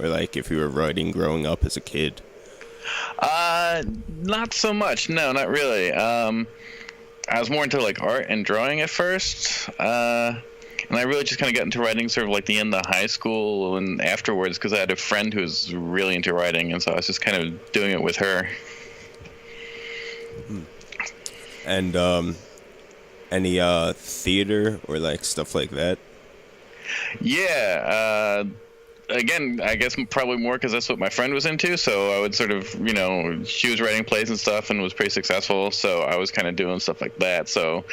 or like if you were writing growing up as a kid? Not so much. No, not really. I was more into like art and drawing at first. And I really just kind of got into writing sort of like the end of high school and afterwards because I had a friend who was really into writing, and so I was just kind of doing it with her. And any theater or like stuff like that? Yeah. Again, I guess probably more because that's what my friend was into. So I would sort of, she was writing plays and stuff and was pretty successful. So I was kind of doing stuff like that. So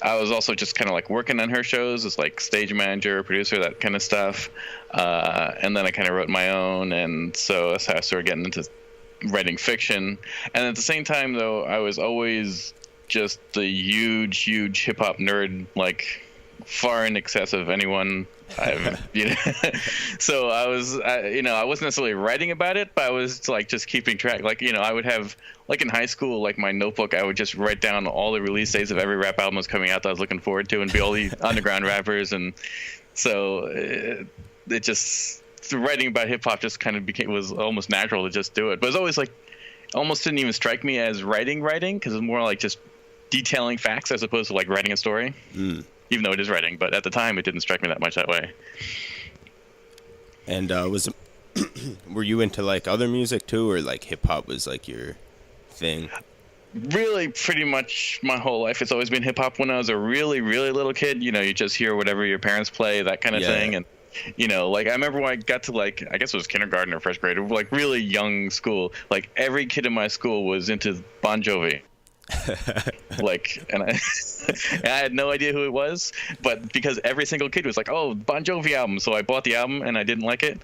I was also just kind of like working on her shows as like stage manager, producer, that kind of stuff. And then I kind of wrote my own. And so that's how I started getting into writing fiction. And at the same time, though, I was always just the huge hip hop nerd, like far in excess of anyone so I wasn't necessarily writing about it, but I was like just keeping track. Like, I would have like in high school, like my notebook, I would just write down all the release dates of every rap album was coming out that I was looking forward to, and be all the underground rappers. And so it just writing about hip hop just kind of was almost natural to just do it. But it was always like almost didn't even strike me as writing because it was more like just detailing facts as opposed to like writing a story. Even though it is writing, but at the time it didn't strike me that much that way. And were you into like other music too, or like hip hop was like your thing? Really, pretty much my whole life it's always been hip hop. When I was a really little kid, you just hear whatever your parents play, that kind of thing. And like I remember when I got to like, I guess it was kindergarten or first grade, like really young school, like every kid in my school was into Bon Jovi. And I had no idea who it was, but because every single kid was like, "Oh, Bon Jovi album," so I bought the album and I didn't like it.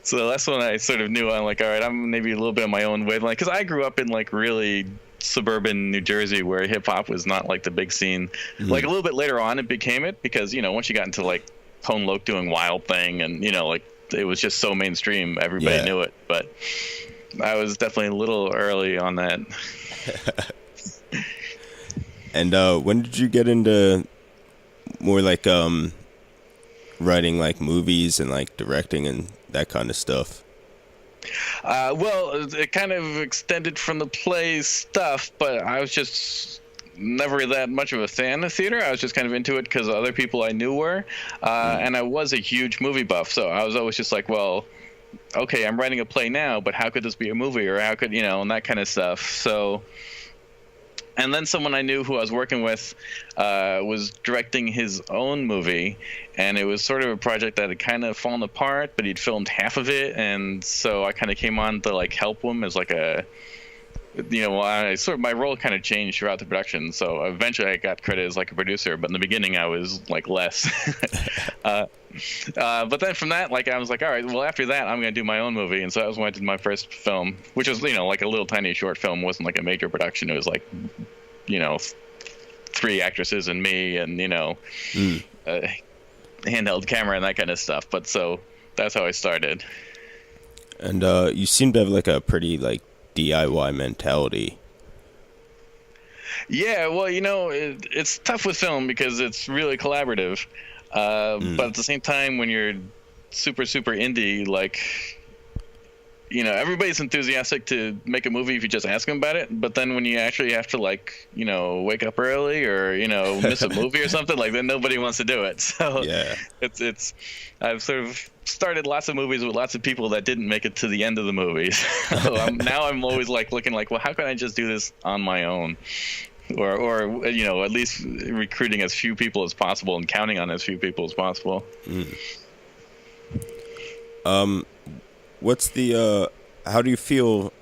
So that's when I sort of knew I'm like, all right, I'm maybe a little bit on my own wavelength, because I grew up in like really suburban New Jersey where hip hop was not like the big scene. Mm-hmm. Like a little bit later on, it became it because once you got into like Tone Loc doing Wild Thing and like it was just so mainstream, everybody knew it, but I was definitely a little early on that. And when did you get into more like writing like movies and like directing and that kind of stuff? Well, it kind of extended from the play stuff, but I was just never that much of a fan of theater. I was just kind of into it because other people I knew were, and I was a huge movie buff, so I was always just like, well, okay, I'm writing a play now, but how could this be a movie, or how could, and that kind of stuff. So, and then someone I knew who I was working with was directing his own movie, and it was sort of a project that had kind of fallen apart, but he'd filmed half of it, and so I kind of came on to like help him as like a, my role kind of changed throughout the production. So eventually I got credit as like a producer, but in the beginning I was like less. But then from that, like I was like, all right, well after that I'm gonna do my own movie, and so that was when I did my first film, which was like a little tiny short film. It wasn't like a major production. It was like 3 actresses and me, and handheld camera and that kind of stuff. But so that's how I started. And you seem to have like a pretty like DIY mentality. Yeah, well, it's tough with film because it's really collaborative. But at the same time, when you're super indie, like, everybody's enthusiastic to make a movie if you just ask them about it. But then when you actually have to, like, wake up early or, miss a movie or something, like, then nobody wants to do it. So yeah, it's I've sort of started lots of movies with lots of people that didn't make it to the end of the movies. So now I'm always like looking like, well, how can I just do this on my own? Or at least recruiting as few people as possible and counting on as few people as possible. What's the how do you feel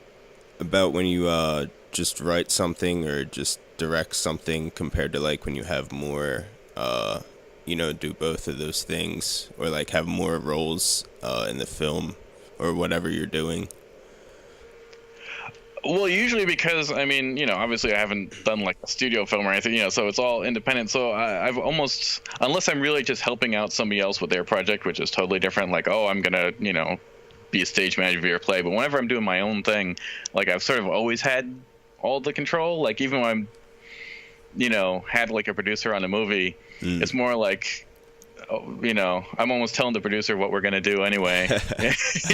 about when you just write something or just direct something compared to like when you have more do both of those things, or like have more roles in the film or whatever you're doing? Well, usually because, obviously I haven't done like a studio film or anything, so it's all independent. So I've almost, unless I'm really just helping out somebody else with their project, which is totally different, like, oh, I'm going to, be a stage manager of your play. But whenever I'm doing my own thing, like I've sort of always had all the control. Like even when I'm, had like a producer on a movie, it's more like I'm almost telling the producer what we're gonna do anyway.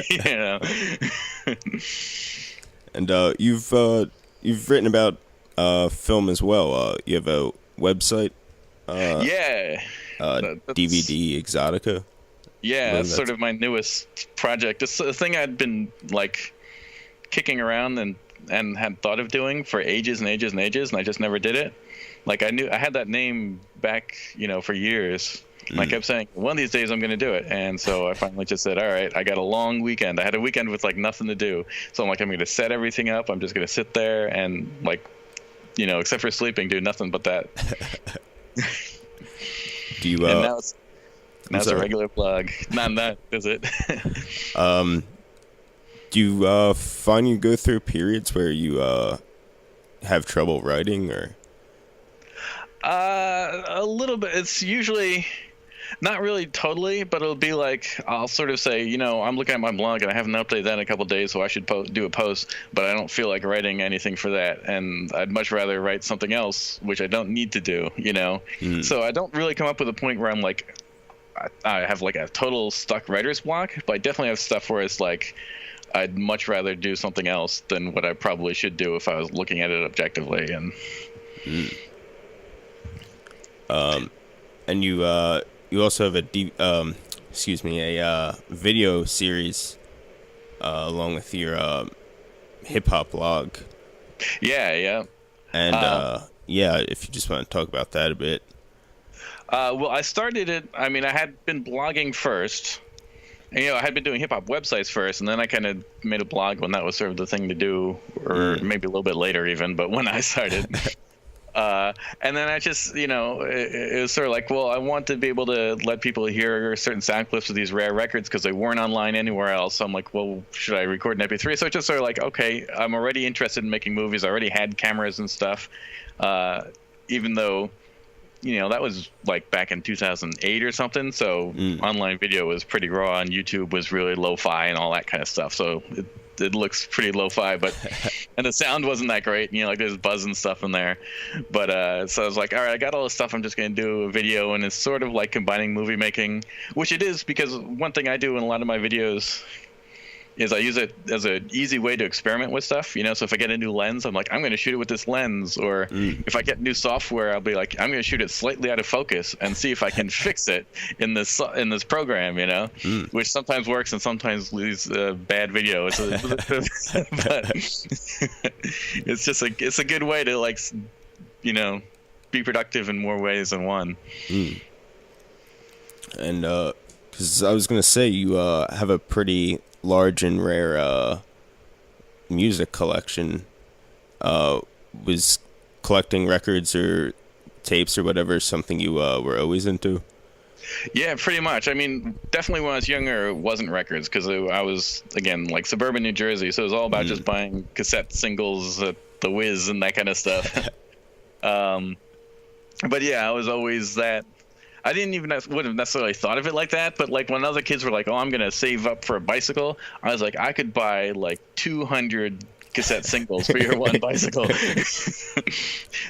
you know. And you've written about film as well. You have a website, Yeah, that's DVD Exotica. I yeah, believe that's sort that's of my newest project. It's a thing I'd been like kicking around and had thought of doing for ages and ages and ages, and I just never did it. Like I knew I had that name back, for years. And I kept saying, one of these days I'm going to do it. And so I finally just said, all right, I got a long weekend. I had a weekend with like nothing to do. So I'm like, I'm going to set everything up. I'm just going to sit there and like, except for sleeping, do nothing but that. Do you? And now it's a sorry. regular plug. Not that, is it? Do you find you go through periods where you have trouble writing, or? A little bit. It's usually not really totally, but it'll be like I'll sort of say, I'm looking at my blog and I haven't updated that in a couple of days, so I should do a post, but I don't feel like writing anything for that, and I'd much rather write something else, which I don't need to do, So I don't really come up with a point where I'm like, I have like a total stuck writer's block, but I definitely have stuff where it's like I'd much rather do something else than what I probably should do if I was looking at it objectively. And And you also have a video series along with your hip hop blog. yeah. And yeah, if you just want to talk about that a bit. Well, I started it. I mean, I had been blogging first. And, I had been doing hip hop websites first, and then I kind of made a blog when that was sort of the thing to do, or maybe a little bit later even. But when I started, and then I just, it was sort of like, well, I want to be able to let people hear certain sound clips of these rare records because they weren't online anywhere else. So I'm like, well, should I record an MP3? So it's just sort of like, okay, I'm already interested in making movies. I already had cameras and stuff, even though. That was like back in 2008 or something. So online video was pretty raw, and YouTube was really lo-fi and all that kind of stuff. So it looks pretty lo-fi, and the sound wasn't that great. Like there's buzz and stuff in there. But so I was like, all right, I got all this stuff. I'm just going to do a video, and it's sort of like combining movie making, which it is, because one thing I do in a lot of my videos is I use it as an easy way to experiment with stuff, So if I get a new lens, I'm like, I'm going to shoot it with this lens. Or if I get new software, I'll be like, I'm going to shoot it slightly out of focus and see if I can fix it in this program, which sometimes works and sometimes leaves a bad video. But it's a good way to be productive in more ways than one. And because I was gonna say you have a pretty large and rare music collection. Was collecting records or tapes or whatever something you were always into? Yeah, pretty much. I mean, definitely when I was younger, it wasn't records, because I was, again, like suburban New Jersey, so it was all about just buying cassette singles at the Wiz and that kind of stuff. But yeah, I was always that. I would have necessarily thought of it like that, but like when other kids were like, "Oh, I'm gonna save up for a bicycle," I was like, I could buy like 200 cassette singles for your one bicycle.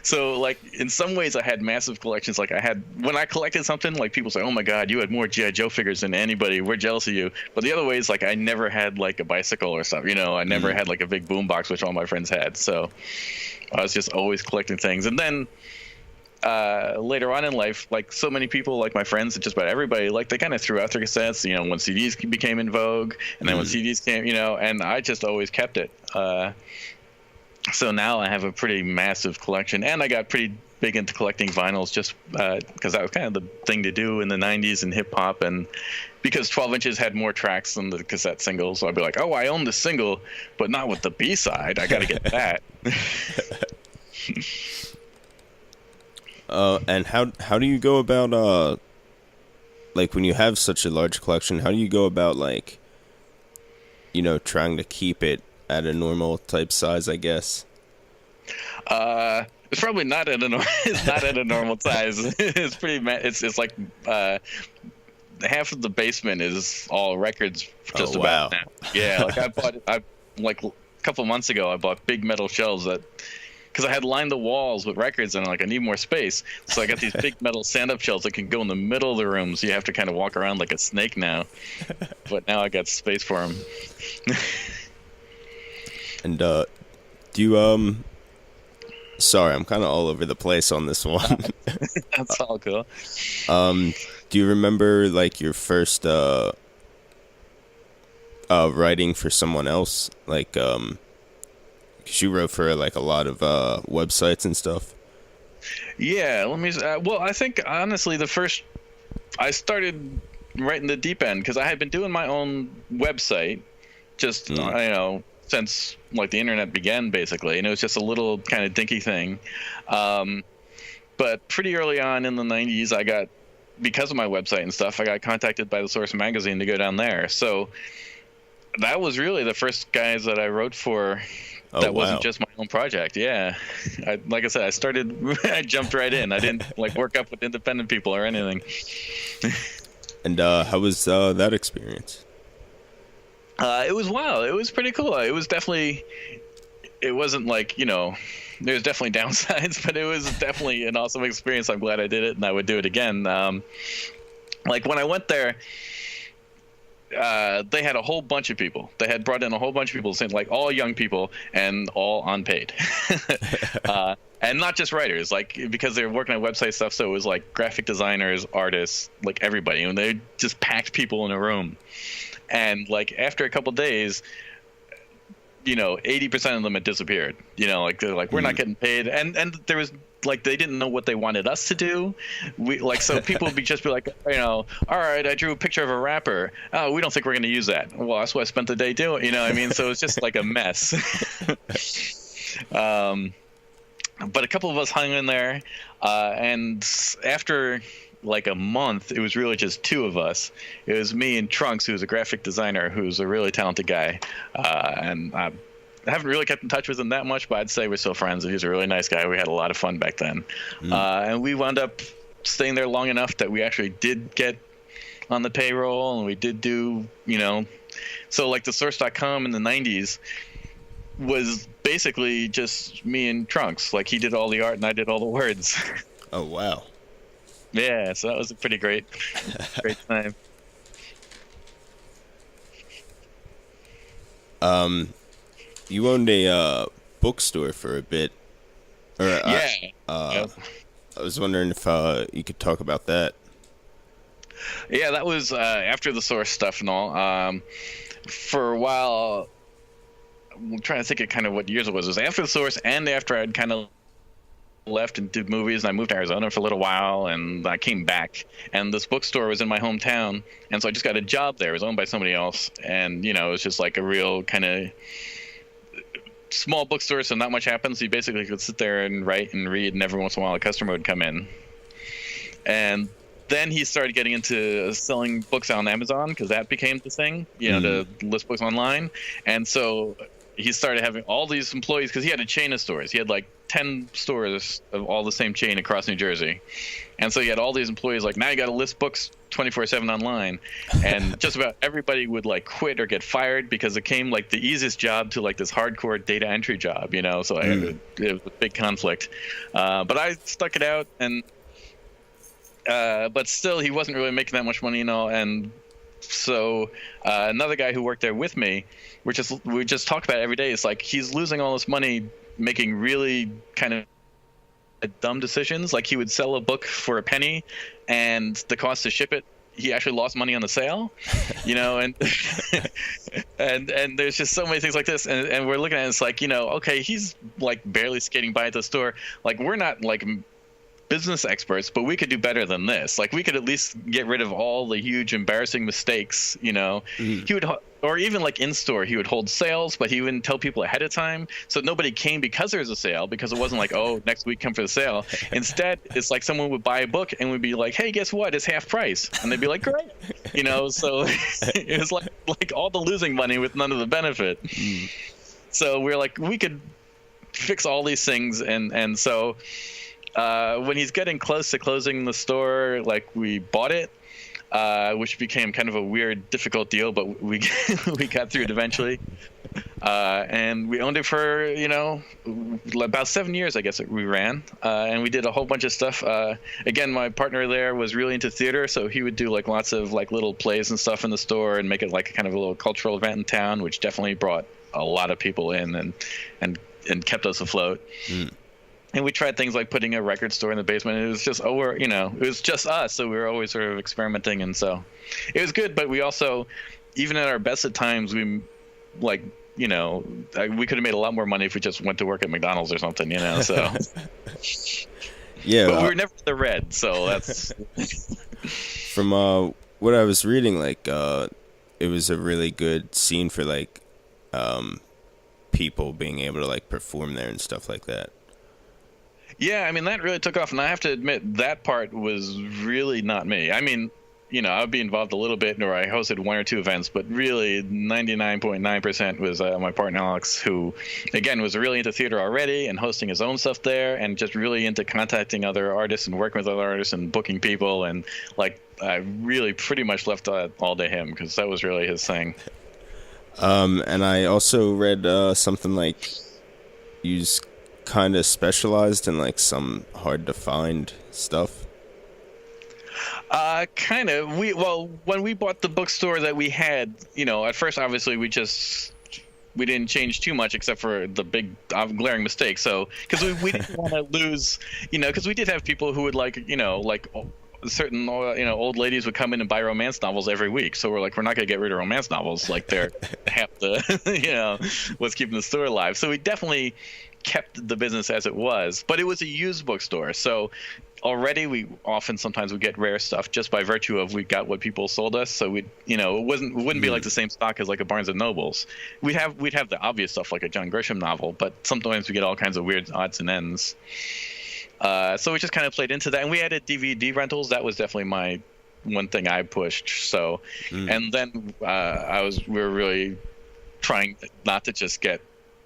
So like in some ways I had massive collections. Like when I collected something, like people say, "Oh my God, you had more G.I. Joe figures than anybody. We're jealous of you." But the other ways, like I never had like a bicycle or something. I never had like a big boombox, which all my friends had. So I was just always collecting things. And then later on in life, like so many people, like my friends and just about everybody, like they kind of threw out their cassettes, when CDs became in vogue, and then when CDs came, and I just always kept it. So now I have a pretty massive collection, and I got pretty big into collecting vinyls just because that was kind of the thing to do in the 90s in hip hop, and because 12 inches had more tracks than the cassette singles, so I'd be like, oh, I own the single, but not with the B-side. I got to get that. And how do you go about like when you have such a large collection? How do you go about like trying to keep it at a normal type size, I guess? It's probably not at it's not at a normal size. It's pretty. It's like half of the basement is all records. Just about now. Yeah, like I bought a couple months ago. I bought big metal shelves that because I had lined the walls with records and like I need more space. So I got these big metal stand-up shelves that can go in the middle of the room. So you have to kind of walk around like a snake now. But now I got space for them. And do you sorry, I'm kind of all over the place on this one. That's all cool. Do you remember like your first writing for someone else? Like 'cause you wrote for like a lot of websites and stuff. Yeah, let me. Well, I think honestly, I started right in the deep end because I had been doing my own website, just since like the internet began, basically, and it was just a little kind of dinky thing. But pretty early on in the '90s, because of my website and stuff, I got contacted by the Source magazine to go down there. So that was really the first guys that I wrote for. That wasn't just my own project. Yeah. Like I said, I jumped right in. I didn't like work up with independent people or anything. And how was that experience? It was wild. It was pretty cool. It wasn't like, there's definitely downsides, but it was definitely an awesome experience. I'm glad I did it and I would do it again. Like when I went there, they had a whole bunch of people. They had brought in a whole bunch of people, like all young people and all unpaid, and not just writers. Like because they were working on website stuff, so it was like graphic designers, artists, like everybody, and they just packed people in a room. And like after a couple days, 80% of them had disappeared. Like they're like, we're not getting paid, and there was like they didn't know what they wanted us to do. So people would just be like, all right, I drew a picture of a rapper. Oh, we don't think we're going to use that. Well, that's what I spent the day doing. I mean, so it's just like a mess. But a couple of us hung in there, and after like a month, it was really just two of us. It was me and Trunks, who's a graphic designer, who's a really talented guy, and I haven't really kept in touch with him that much, but I'd say we're still friends. He's a really nice guy. We had a lot of fun back then. And we wound up staying there long enough that we actually did get on the payroll, and we did do, so like the Source.com in the 90s was basically just me and Trunks. Like he did all the art and I did all the words. Oh, wow. Yeah, so that was a pretty great time. You owned a bookstore for a bit, or yeah. I was wondering if you could talk about that. Yeah, that was after the Source stuff and all. For a while, I'm trying to think of kind of what years it was. It was after the Source and after I'd kind of left and did movies, and I moved to Arizona for a little while, and I came back, and this bookstore was in my hometown, and so I just got a job there. It was owned by somebody else, and it was just like a real kind of small bookstore, so not much happens. You basically could sit there and write and read, and every once in a while a customer would come in. And then he started getting into selling books on Amazon, because that became the thing, to list books online. And so he started having all these employees, because he had a chain of stores. He had like 10 stores of all the same chain across New Jersey. And so he had all these employees like, now you got to list books 24/7 online. And just about everybody would like quit or get fired, because it came like the easiest job to like this hardcore data entry job, so it was a big conflict. But I stuck it out, and but still he wasn't really making that much money, and so another guy who worked there with me, we just talk about it every day. It's like he's losing all this money making really kind of dumb decisions. Like he would sell a book for a penny, and the cost to ship it, he actually lost money on the sale, and and there's just so many things like this, and we're looking at it, it's like, okay, he's like barely skating by at the store. Like we're not like business experts, but we could do better than this. Like we could at least get rid of all the huge embarrassing mistakes. He would, or even like in store, he would hold sales, but he wouldn't tell people ahead of time, so nobody came because there was a sale, because it wasn't like, oh, next week come for the sale. Instead, it's like someone would buy a book and would be like, hey, guess what, it's half price, and they'd be like, great. So it was like all the losing money with none of the benefit. So we're like, we could fix all these things, and so when he's getting close to closing the store, like we bought it, which became kind of a weird, difficult deal, but we we got through it eventually. And we owned it for about 7 years, I guess we ran, and we did a whole bunch of stuff. Again, my partner there was really into theater, so he would do like lots of like little plays and stuff in the store and make it like kind of a little cultural event in town, which definitely brought a lot of people in and kept us afloat. And we tried things like putting a record store in the basement. It was just it was just us, so we were always sort of experimenting, and so it was good. But we also, even at our best at times, we like we could have made a lot more money if we just went to work at McDonald's or something, So Yeah, but we were never in the red, so that's from what I was reading, like it was a really good scene for like people being able to like perform there and stuff like that. yeah. I mean, that really took off, and I have to admit that part was really not me. I mean, I would be involved a little bit, or I hosted one or two events, but really 99.9% was my partner Alex, who, again, was really into theater already and hosting his own stuff there, and just really into contacting other artists and working with other artists and booking people. And like, I really pretty much left that all to him because that was really his thing. And I also read something like you kind of specialized in like some hard to find stuff. Kind of. When we bought the bookstore that we had, at first, obviously, we didn't change too much except for the big glaring mistake. So, because we didn't want to lose, because we did have people who would like certain old ladies would come in and buy romance novels every week. So we're like, we're not going to get rid of romance novels. Like they're half the what's keeping the store alive. So we definitely kept the business as it was, but it was a used bookstore. So already we often sometimes we get rare stuff just by virtue of we got what people sold us. So it wouldn't be like the same stock as like a Barnes and Nobles. We'd have the obvious stuff like a John Grisham novel, but sometimes we get all kinds of weird odds and ends. So we just kind of played into that, and we added DVD rentals. That was definitely my one thing I pushed. So, and then we were really trying not to just get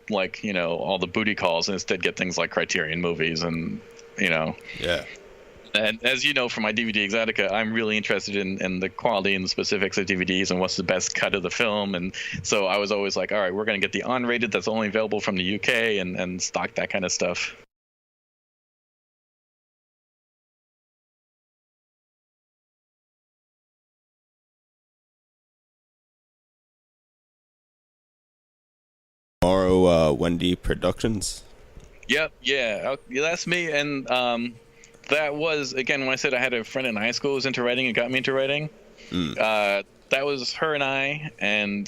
like all the booty calls, and instead get things like Criterion movies and Yeah. And as you know from my DVD Exotica, I'm really interested in the quality and the specifics of DVDs and what's the best cut of the film. And so I was always like, all right, we're going to get the unrated that's only available from the UK and stock that kind of stuff. Tomorrow, Wendy Productions. Yep, yeah, that's me. And that was, again, when I said I had a friend in high school who was into writing and got me into writing, that was her and I, and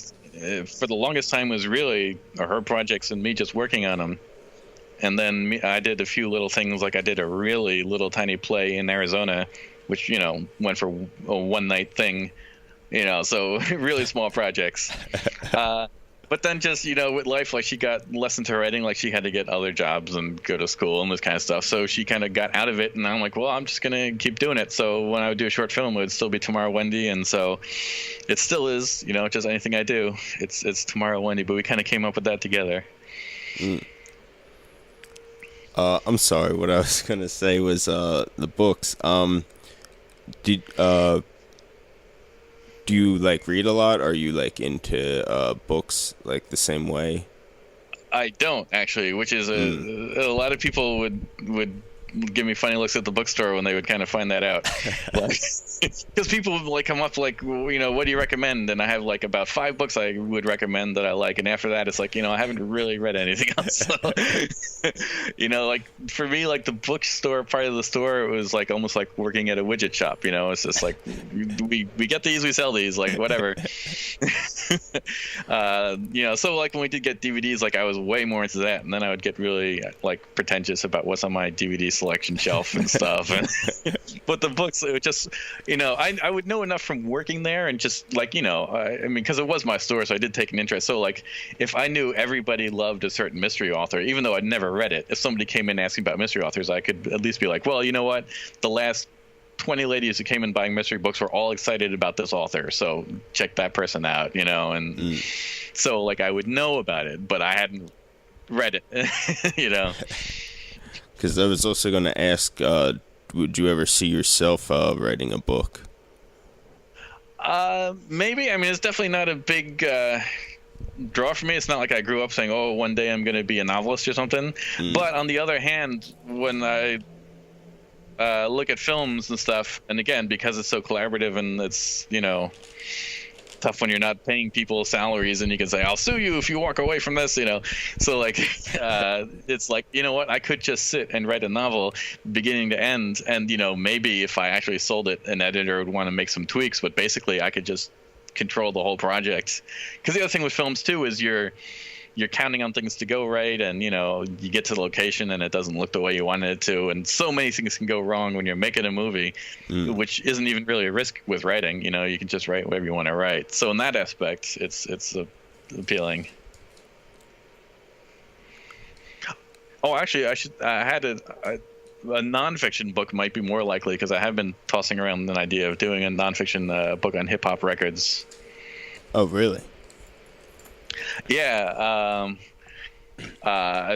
for the longest time was really her projects and me just working on them. And then I did a few little things, like I did a really little tiny play in Arizona, which, went for a one-night thing, so really small projects. But then just, with life, like she got less into writing, like she had to get other jobs and go to school and this kind of stuff. So she kind of got out of it. And I'm like, well, I'm just going to keep doing it. So when I would do a short film, it would still be Tomorrow Wendy. And so it still is, just anything I do. It's Tomorrow Wendy. But we kind of came up with that together. I'm sorry. What I was going to say was the books. Do you like read a lot? Are you like into books like the same way? I don't actually, which is a lot of people would give me funny looks at the bookstore when they would kind of find that out. Because people like come up like, what do you recommend? And I have like about 5 books I would recommend that I like, and after that it's like, I haven't really read anything else. So, like for me, like the bookstore part of the store, it was like almost like working at a widget shop. It's just like we get these, we sell these, like whatever. So like when we did get DVDs, like I was way more into that, and then I would get really like pretentious about what's on my DVD selection shelf and stuff. But the books, it would just, I would know enough from working there and just like, I mean, because it was my store, so I did take an interest. So like if I knew everybody loved a certain mystery author, even though I'd never read it, if somebody came in asking about mystery authors, I could at least be like, well, you know what, the last 20 ladies who came in buying mystery books were all excited about this author, so check that person out, and so like I would know about it, but I hadn't read it. Because I was also going to ask, would you ever see yourself writing a book? Maybe. I mean, it's definitely not a big draw for me. It's not like I grew up saying, "Oh, one day I'm going to be a novelist or something." Mm. But on the other hand, when I look at films and stuff, and again, because it's so collaborative and it's tough when you're not paying people salaries and you can say, "I'll sue you if you walk away from this," So like, it's like, you know what? I could just sit and write a novel beginning to end, and maybe if I actually sold it, an editor would want to make some tweaks, but basically I could just control the whole project. Because the other thing with films too is you're counting on things to go right, and you get to the location and it doesn't look the way you wanted it to, and so many things can go wrong when you're making a movie, which isn't even really a risk with writing. You can just write whatever you want to write. So in that aspect, it's appealing. Oh, actually, I had a nonfiction book might be more likely, because I have been tossing around an idea of doing a nonfiction book on hip hop records. Oh, really? Yeah,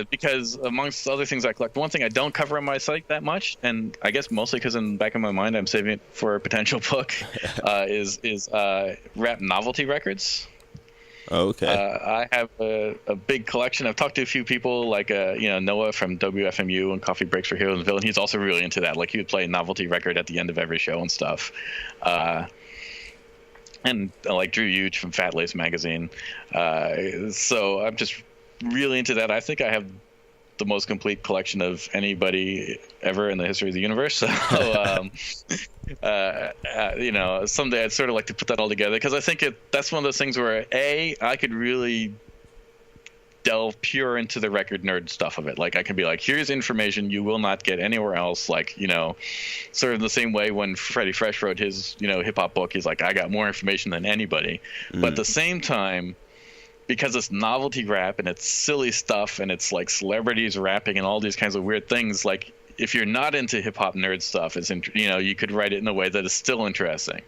because amongst other things I collect, one thing I don't cover on my site that much, and I guess mostly because in the back of my mind I'm saving it for a potential book, is rap novelty records. Oh, okay. I have a big collection. I've talked to a few people, like Noah from WFMU and Coffee Breaks for Heroes and Villains. He's also really into that. Like, he would play a novelty record at the end of every show and stuff. And like Drew Huge from Fat Lace magazine. So I'm just really into that. I think I have the most complete collection of anybody ever in the history of the universe. So, someday I'd sort of like to put that all together, because I think that's one of those things where I could really delve pure into the record nerd stuff of it. Like, I can be like, here's information you will not get anywhere else. Like, sort of the same way when Freddie Fresh wrote his, hip hop book, he's like, I got more information than anybody. But at the same time, because it's novelty rap and it's silly stuff and it's like celebrities rapping and all these kinds of weird things, like, if you're not into hip hop nerd stuff, it's you could write it in a way that is still interesting.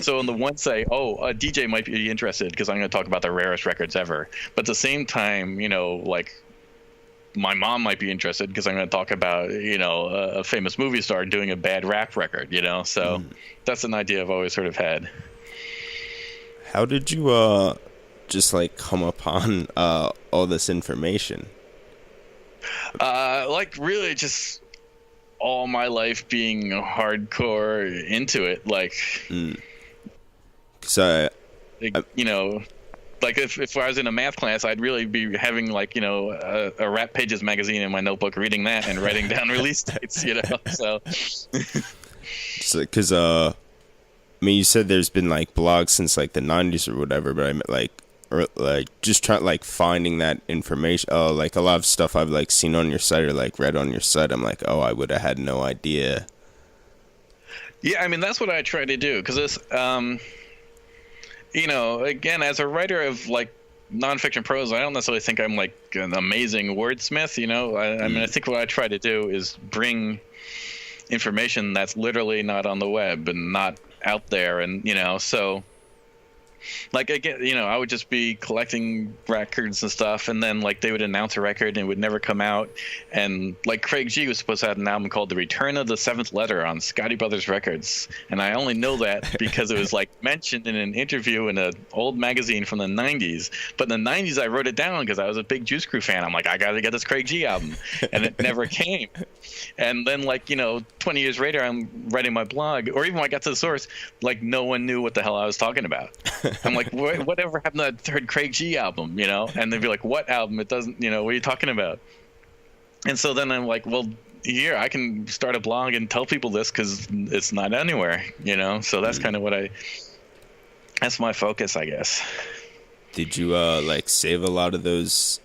So on the one say, a DJ might be interested because I'm going to talk about the rarest records ever. But at the same time, like, my mom might be interested because I'm going to talk about, a famous movie star doing a bad rap record, So that's an idea I've always sort of had. How did you just like come upon all this information? Like, really just all my life being hardcore into it. Like, So, like if I was in a math class, I'd really be having like, a Rap Pages magazine in my notebook, reading that and writing down release dates, So, because I mean, you said there's been like blogs since like the 90s or whatever, but I meant like just trying like finding that information. Like a lot of stuff I've like seen on your site or like read on your site, I'm like, I would have had no idea. Yeah, I mean, that's what I try to do, because this, again, as a writer of like nonfiction prose, I don't necessarily think I'm like an amazing wordsmith. I mean, I think what I try to do is bring information that's literally not on the web and not out there, and so. Like, again, I would just be collecting records and stuff, and then like they would announce a record and it would never come out. And like Craig G was supposed to have an album called The Return of the Seventh Letter on Scotty Brothers Records, and I only know that because it was like mentioned in an interview in an old magazine from the 90s. But in the 90s I wrote it down because I was a big Juice Crew fan. I'm like, I gotta get this Craig G album, and it never came. And then like 20 years later, I'm writing my blog, or even when I got to the source, like no one knew what the hell I was talking about. I'm like, whatever happened to that third Craig G album, And they'd be like, what album? It doesn't, what are you talking about? And so then I'm like, well, here, I can start a blog and tell people this because it's not anywhere, So that's kind of that's my focus, I guess. Did you like save a lot of those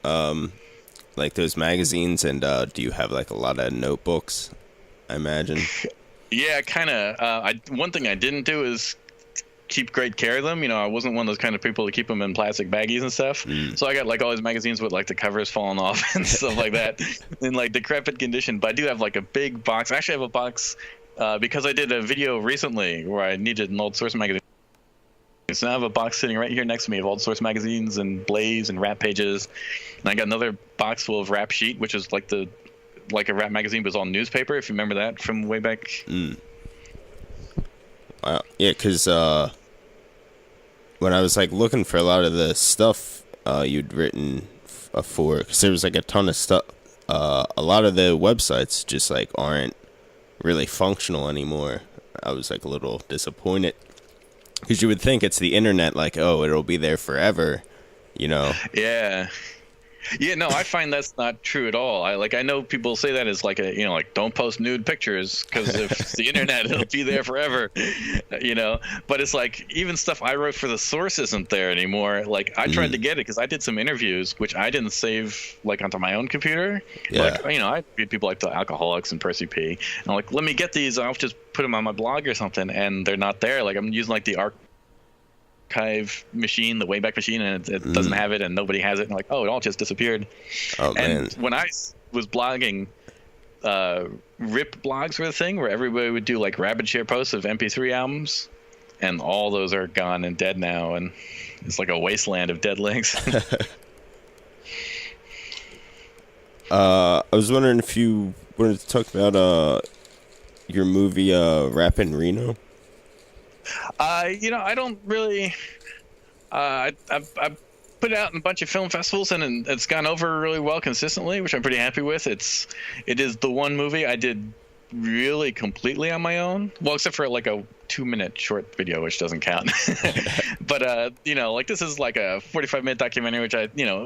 like those magazines, and do you have like a lot of notebooks, I imagine? Yeah, kind of. One thing I didn't do is keep great care of them. I wasn't one of those kind of people to keep them in plastic baggies and stuff. So I got like all these magazines with like the covers falling off and stuff like that in like decrepit condition. But I do have like a big box. I actually have a box because I did a video recently where I needed an old source magazine. So now I have a box sitting right here next to me of old source magazines and Blaze and Rap Pages. And I got another box full of Rap Sheet, which is like a rap magazine, but it's all newspaper, if you remember that from way back. Yeah, because when I was like looking for a lot of the stuff you'd written for, because there was like a ton of stuff. A lot of the websites just like aren't really functional anymore. I was like a little disappointed because you would think it's the internet, like, oh, it'll be there forever, you know. Yeah. Yeah, no, I find that's not true at all. I know people say that as like like don't post nude pictures because if it's the internet, it'll be there forever, you know. But it's like even stuff I wrote for the source isn't there anymore. Like I tried to get it because I did some interviews which I didn't save like onto my own computer. Yeah. Like I read people like the Alcoholics and Percy P. And I'm like, let me get these. I'll just put them on my blog or something, and they're not there. Like I'm using like the archive machine, the Wayback Machine, and it doesn't have it, and nobody has it. And like, oh, it all just disappeared. Oh man. And when I was blogging, RIP blogs were the thing where everybody would do like rapid share posts of MP3 albums, and all those are gone and dead now, and it's like a wasteland of dead links. I was wondering if you wanted to talk about your movie Rappin' Reno. I don't really. I put it out in a bunch of film festivals, and it's gone over really well consistently, which I'm pretty happy with. It is the one movie I did really completely on my own. Well, except for like a 2-minute short video, which doesn't count. But like this is like a 45-minute documentary,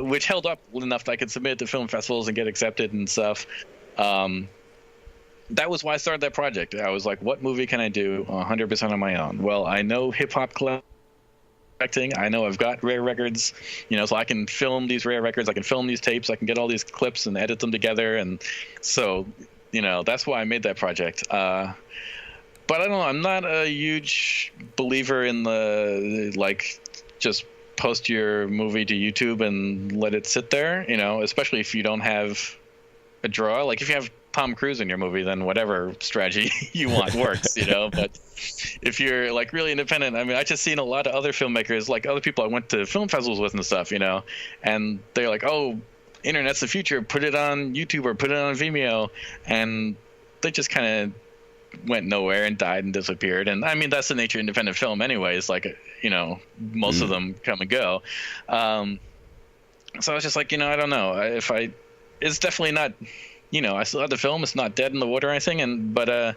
which held up enough that I could submit it to film festivals and get accepted and stuff. That was why I started that project. I was like, what movie can I do 100% on my own? Well, I know hip-hop collecting. I know I've got rare records, so I can film these rare records. I can film these tapes. I can get all these clips and edit them together. And so, that's why I made that project. But I don't know. I'm not a huge believer in the, like, just post your movie to YouTube and let it sit there, especially if you don't have a draw. Like, if you have Tom Cruise in your movie, then whatever strategy you want works, But if you're like really independent, I mean, I just seen a lot of other filmmakers, like other people I went to film festivals with and stuff, and they're like, oh, internet's the future, put it on YouTube or put it on Vimeo, and they just kind of went nowhere and died and disappeared. And I mean, that's the nature of independent film anyways, like, most of them come and go. So I was just like, I don't know it's definitely not, I still have the film. It's not dead in the water or anything. But I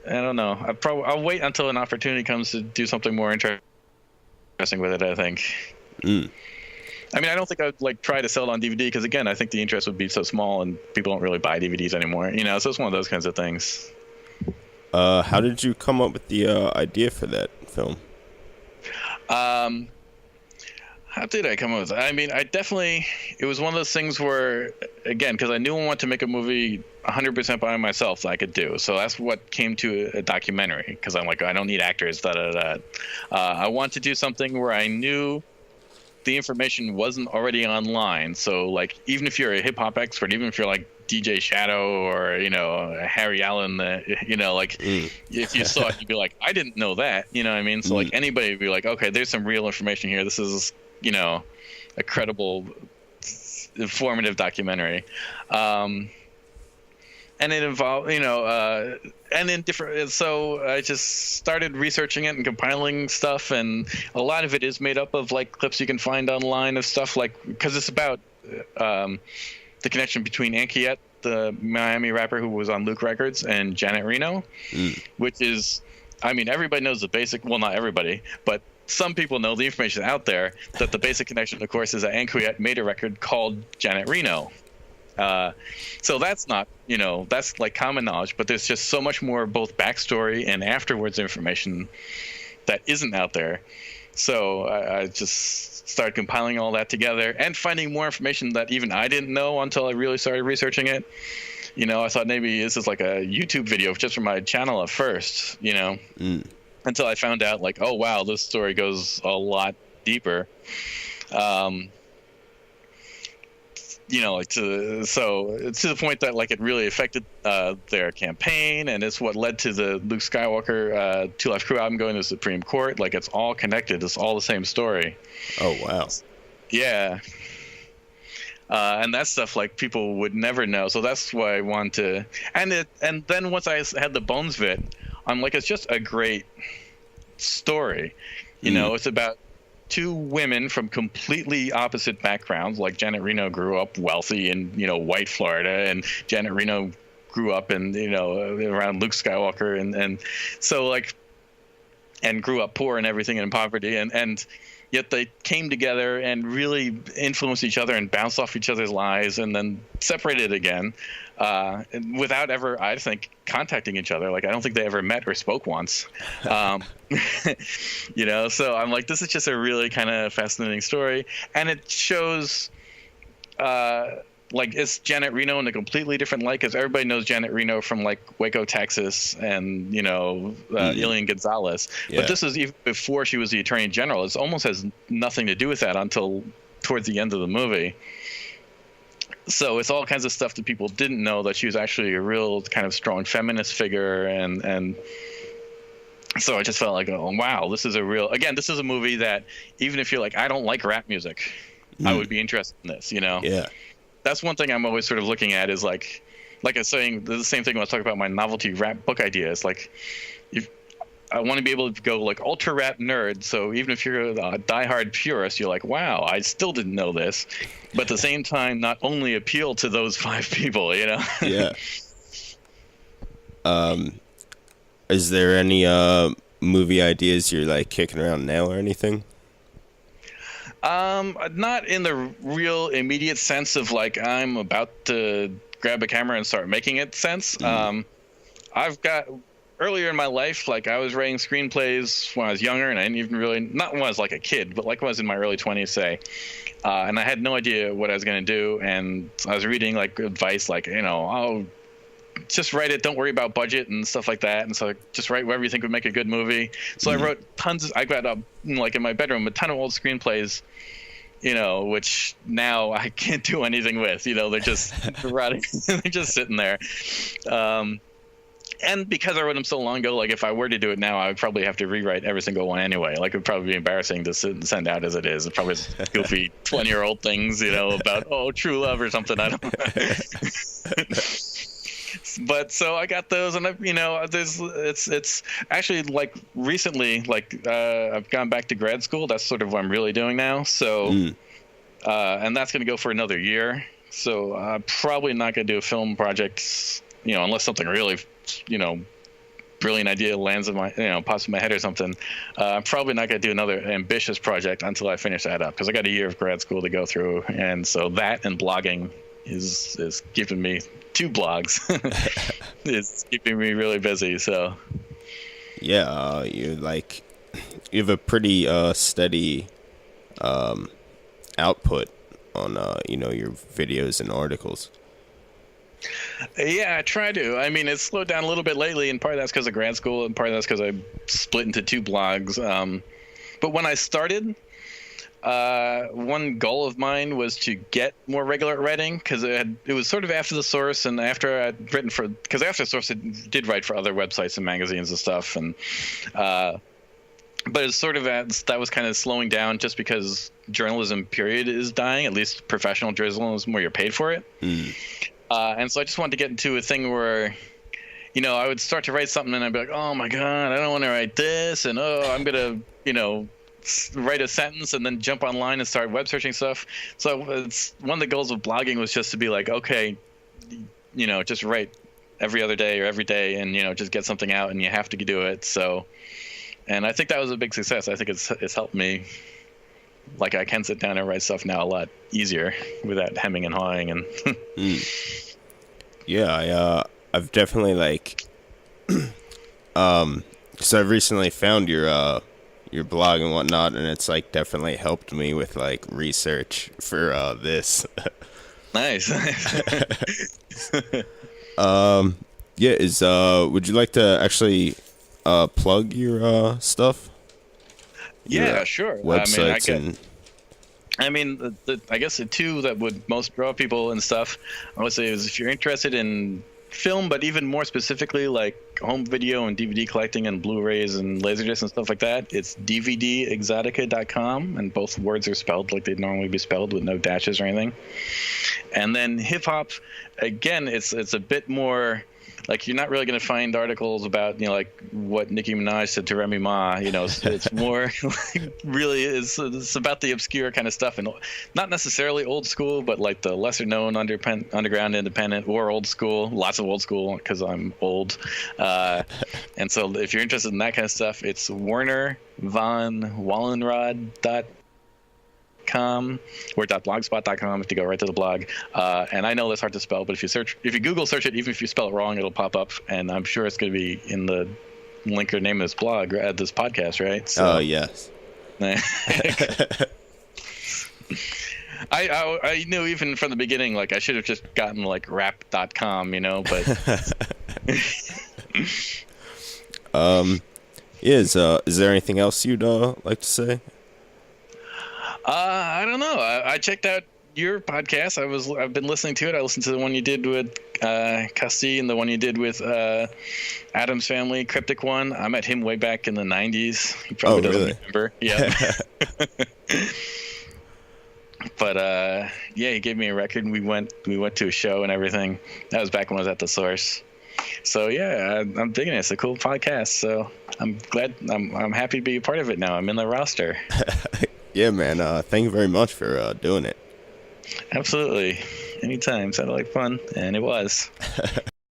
don't know. I'll wait until an opportunity comes to do something more interesting with it, I think. I mean, I don't think I'd like try to sell it on DVD because, again, I think the interest would be so small and people don't really buy DVDs anymore. So it's one of those kinds of things. How did you come up with the idea for that film? How did I come up with it? I mean, it was one of those things where, again, because I knew I wanted to make a movie 100% by myself that I could do. So that's what came to a documentary, because I'm like, I don't need actors, I want to do something where I knew the information wasn't already online. So, like, even if you're a hip-hop expert, even if you're like DJ Shadow or, Harry Allen, if you saw it, you'd be like, I didn't know that, you know what I mean? So, like, anybody would be like, okay, there's some real information here. This is, a credible, informative documentary. And it involved, and in different, so I just started researching it and compiling stuff. And a lot of it is made up of like clips you can find online of stuff like, because it's about the connection between Ankiet, the Miami rapper who was on Luke Records, and Janet Reno, which is, I mean, everybody knows the basic, well, not everybody, but some people know the information out there that the basic connection, of course, is that Ankiet made a record called Janet Reno. So that's not, that's like common knowledge, but there's just so much more both backstory and afterwards information that isn't out there. So I just started compiling all that together and finding more information that even I didn't know until I really started researching it. I thought maybe this is like a YouTube video just for my channel at first, until I found out like, oh, wow, this story goes a lot deeper. Like to the point that like it really affected their campaign, and it's what led to the Luke Skywalker Two Live Crew album going to the Supreme Court. Like it's all connected. It's all the same story. Oh wow. Yeah. And that stuff like people would never know. So that's why I wanted to. And then once I had the bones of it, I'm like, it's just a great story. It's about two women from completely opposite backgrounds. Like Janet Reno grew up wealthy in white Florida, and Janet Reno grew up in around Luke Skywalker, and so like, and grew up poor and everything and in poverty, and yet they came together and really influenced each other and bounced off each other's lives, and then separated again, without ever, I think, contacting each other. Like, I don't think they ever met or spoke once. So I'm like, this is just a really kind of fascinating story, and it shows, like, it's Janet Reno in a completely different light, because everybody knows Janet Reno from like Waco, Texas, and Elian Gonzalez. Yeah. But this is even before she was the Attorney General. It almost has nothing to do with that until towards the end of the movie. So it's all kinds of stuff that people didn't know, that she was actually a real kind of strong feminist figure, and so I just felt like, oh wow, this is a movie that even if you're like, I don't like rap music, I would be interested in this. Yeah. That's one thing I'm always sort of looking at, is like I was saying, the same thing when I was talking about my novelty rap book ideas. Like, I want to be able to go like ultra rap nerd. So even if you're a diehard purist, you're like, wow, I still didn't know this. But at the same time, not only appeal to those 5 people, Yeah. Is there any movie ideas you're like kicking around now or anything? Not in the real immediate sense of like, I'm about to grab a camera and start making it sense. I've got, earlier in my life, like, I was writing screenplays when I was younger, and I didn't even really, not when I was like a kid, but like when I was in my early 20s, say, and I had no idea what I was going to do. And I was reading like advice, like, I'll just write it, don't worry about budget and stuff like that. And so just write whatever you think would make a good movie. So I wrote I got like in my bedroom a ton of old screenplays, which now I can't do anything with. They're just rotting, they're just sitting there. And because I wrote them so long ago, like, if I were to do it now, I would probably have to rewrite every single one anyway. Like, it would probably be embarrassing to send out as it is. It probably is goofy 20-year-old things, about true love or something. I don't know. But so I got those, and it's actually, like, recently, like, I've gone back to grad school. That's sort of what I'm really doing now. So, and that's going to go for another year. So I'm probably not going to do a film project, unless something really, brilliant idea lands in my, pops in my head or something. I'm probably not going to do another ambitious project until I finish that up, because I got a year of grad school to go through, and so that and blogging is keeping me 2 blogs. It's keeping me really busy. So yeah, you have a pretty steady output on your videos and articles. Yeah, I try to. I mean, it's slowed down a little bit lately, and part of that's because of grad school, and part of that's because I split into 2 blogs. But when I started, one goal of mine was to get more regular writing, because it was sort of after the source, and after I'd written because after the source I did write for other websites and magazines and stuff, and but it's sort of that was kind of slowing down, just because journalism period is dying, at least professional journalism where you're paid for it. And so I just wanted to get into a thing where, I would start to write something and I'd be like, oh my God, I don't want to write this. And, I'm going to, write a sentence and then jump online and start web searching stuff. So it's one of the goals of blogging was just to be like, okay, just write every other day or every day and, just get something out, and you have to do it. So, and I think that was a big success. I think it's helped me. Like, I can sit down and write stuff now a lot easier without hemming and hawing. And yeah, I've definitely so I've recently found your blog and whatnot, and it's definitely helped me with research for this. Nice. Yeah, would you like to actually plug your stuff? Yeah, sure. Websites I guess the 2 that would most draw people and stuff, I would say, is if you're interested in film, but even more specifically like home video and DVD collecting and Blu-rays and Laserdiscs and stuff like that, it's dvdexotica.com, and both words are spelled like they'd normally be spelled, with no dashes or anything. And then hip hop, again, it's a bit more like you're not really going to find articles about like what Nicki Minaj said to Remy Ma. It's more really it's about the obscure kind of stuff, and not necessarily old school, but like the lesser known underground independent or old school. Lots of old school because I'm old, and so if you're interested in that kind of stuff, it's Werner von Wallenrod.com or .blogspot.com if you go right to the blog. And I know that's hard to spell, but if you Google search it, even if you spell it wrong, it'll pop up, and I'm sure it's going to be in the link or name of this blog, this podcast, right? So, yes. I knew even from the beginning, like I should have just gotten like rap.com, but is there anything else you'd like to say? I don't know. I checked out your podcast. I've been listening to it. I listened to the one you did with Casti and the one you did with Adam's Family, Cryptic one. I met him way back in the 90s. He probably doesn't remember. Yeah. But yeah, he gave me a record and we went to a show and everything. That was back when I was at the Source. So yeah, I'm digging it. It's a cool podcast. So I'm glad. I'm happy to be a part of it now. I'm in the roster. Yeah, man. Thank you very much for doing it. Absolutely. Anytime. Sounded like fun, and it was.